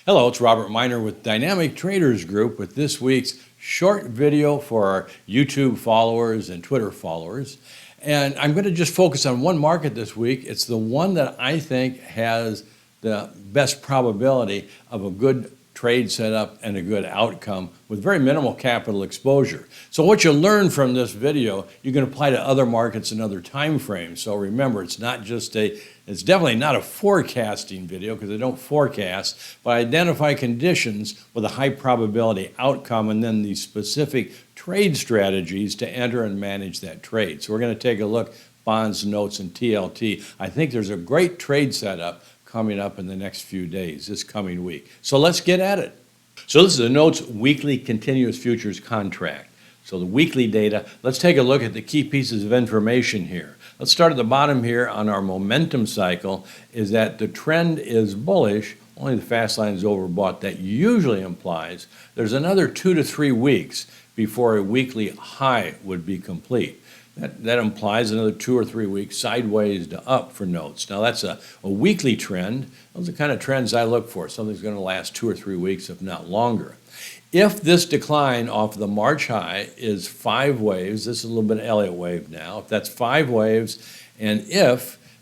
Hello, it's Robert Miner with Dynamic Traders Group with this week's short video for our YouTube followers and Twitter followers. And I'm going to just focus on one market this week. It's the one that I think has the best probability of a good trade setup and a good outcome with very minimal capital exposure. So what you learn from this video, you can apply to other markets and other time frames. So remember, it's definitely not a forecasting video because I don't forecast, but I identify conditions with a high probability outcome and then the specific trade strategies to enter and manage that trade. So we're going to take a look bonds, notes, and TLT. I think there's a great trade setup coming up in the next few days, this coming week. So let's get at it. So this is the notes weekly continuous futures contract. So the weekly data, let's take a look at the key pieces of information here. Let's start at the bottom here on our momentum cycle is that the trend is bullish, only the fast line is overbought. That usually implies there's another 2 to 3 weeks before a weekly high would be complete. That implies another 2 or 3 weeks sideways to up for notes. Now that's a weekly trend. Those are the kind of trends I look for. Something's going to last 2 or 3 weeks, if not longer. If this decline off the March high is 5 waves, this is a little bit of Elliott Wave now. If that's 5 waves, and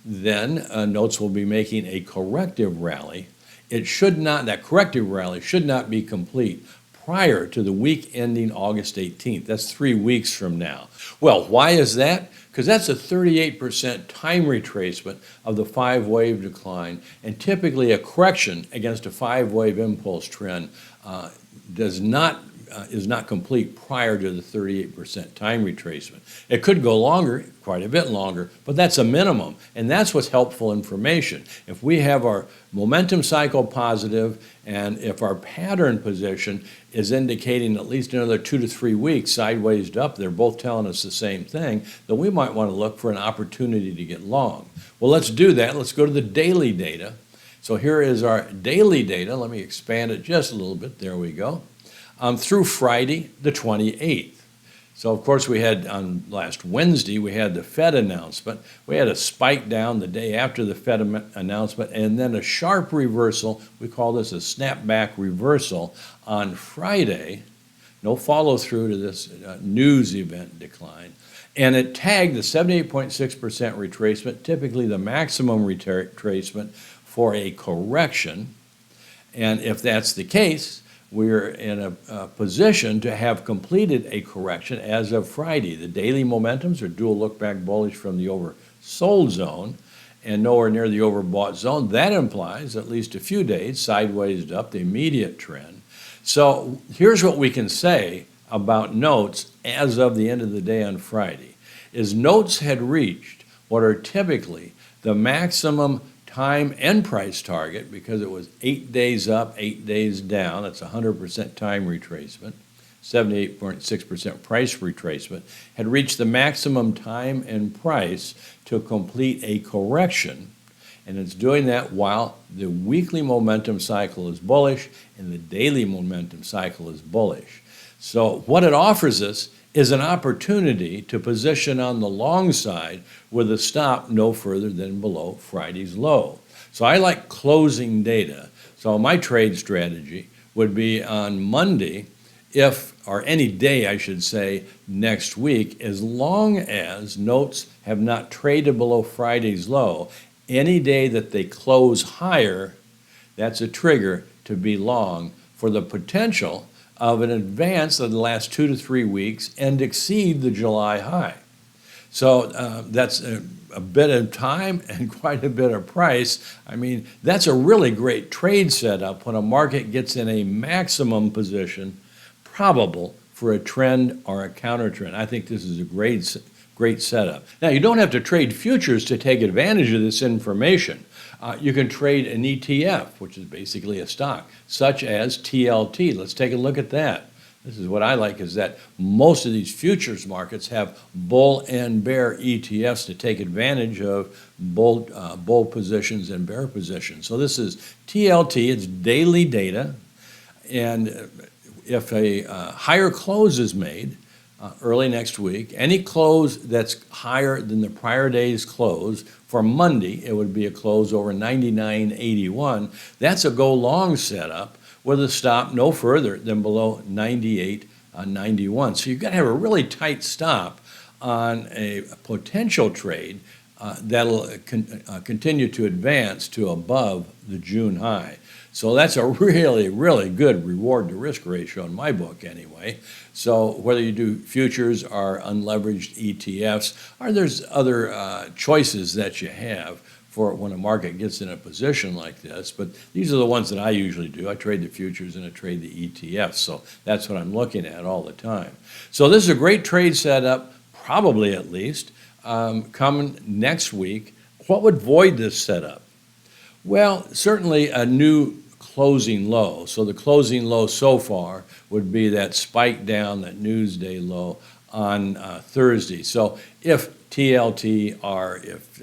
then notes will be making a corrective rally. That corrective rally should not be complete prior to the week ending August 18th. That's 3 weeks from now. Well, why is that? Because that's a 38% time retracement of the 5-wave decline, and typically a correction against a 5-wave impulse trend is not complete prior to the 38% time retracement. It could go longer, quite a bit longer, but that's a minimum, and that's what's helpful information. If we have our momentum cycle positive, and if our pattern position is indicating at least another 2 to 3 weeks sideways to up, they're both telling us the same thing, then we might want to look for an opportunity to get long. Well, let's do that. Let's go to the daily data. So here is our daily data. Let me expand it just a little bit. There we go. Through Friday the 28th. So of course we had on last Wednesday, we had the Fed announcement. We had a spike down the day after the Fed announcement and then a sharp reversal. We call this a snapback reversal on Friday. No follow through to this news event decline. And it tagged the 78.6% retracement, typically the maximum retracement for a correction. And if that's the case, we're in a position to have completed a correction as of Friday. The daily momentums are dual look-back bullish from the oversold zone and nowhere near the overbought zone. That implies at least a few days sideways up, the immediate trend. So here's what we can say about notes as of the end of the day on Friday, is notes had reached what are typically the maximum time and price target because it was 8 days up, 8 days down. That's 100% time retracement, 78.6% price retracement, had reached the maximum time and price to complete a correction. And it's doing that while the weekly momentum cycle is bullish and the daily momentum cycle is bullish. So what it offers us is an opportunity to position on the long side with a stop no further than below Friday's low. So I like closing data. So my trade strategy would be on Monday, or any day I should say, next week, as long as notes have not traded below Friday's low, any day that they close higher, that's a trigger to be long for the potential of an advance of the last 2 to 3 weeks and exceed the July high. So that's a bit of time and quite a bit of price. I mean, that's a really great trade setup when a market gets in a maximum position probable for a trend or a counter trend. I think this is a great setup. Now, you don't have to trade futures to take advantage of this information. You can trade an ETF, which is basically a stock, such as TLT. Let's take a look at that. This is what I like, is that most of these futures markets have bull and bear ETFs to take advantage of bull positions and bear positions. So this is TLT, it's daily data, and if a higher close is made, early next week. Any close that's higher than the prior day's close, for Monday, it would be a close over 99.81. That's a go long setup with a stop no further than below 98.91. So you've got to have a really tight stop on a potential trade that'll continue to advance to above the June high. So that's a really, really good reward to risk ratio in my book anyway. So whether you do futures or unleveraged ETFs, or there's other choices that you have for when a market gets in a position like this, but these are the ones that I usually do. I trade the futures and I trade the ETFs, so that's what I'm looking at all the time. So this is a great trade setup, probably at least, coming next week. What would void this setup? Well, certainly a new closing low. So the closing low so far would be that spike down, that Newsday low on Thursday. So if TLT or if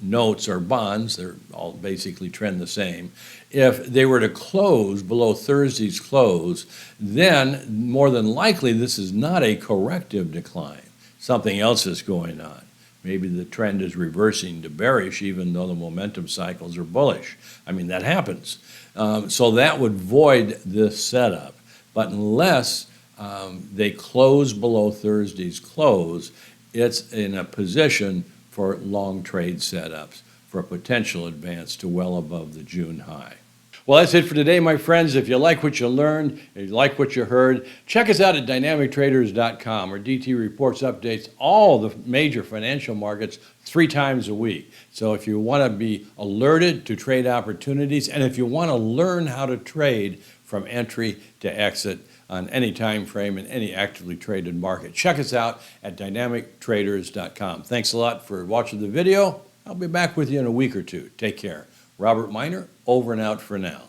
notes or bonds, they're all basically trend the same, if they were to close below Thursday's close, then more than likely this is not a corrective decline. Something else is going on. Maybe the trend is reversing to bearish even though the momentum cycles are bullish. I mean, that happens. So that would void this setup. But unless they close below Thursday's close, it's in a position for long trade setups for a potential advance to well above the June high. Well, that's it for today, my friends. If you like what you learned, if you like what you heard, check us out at dynamictraders.com, where DT reports updates all the major financial markets 3 times a week. So if you want to be alerted to trade opportunities, and if you want to learn how to trade from entry to exit on any time frame in any actively traded market, check us out at dynamictraders.com. Thanks a lot for watching the video. I'll be back with you in a week or two. Take care. Robert Miner, over and out for now.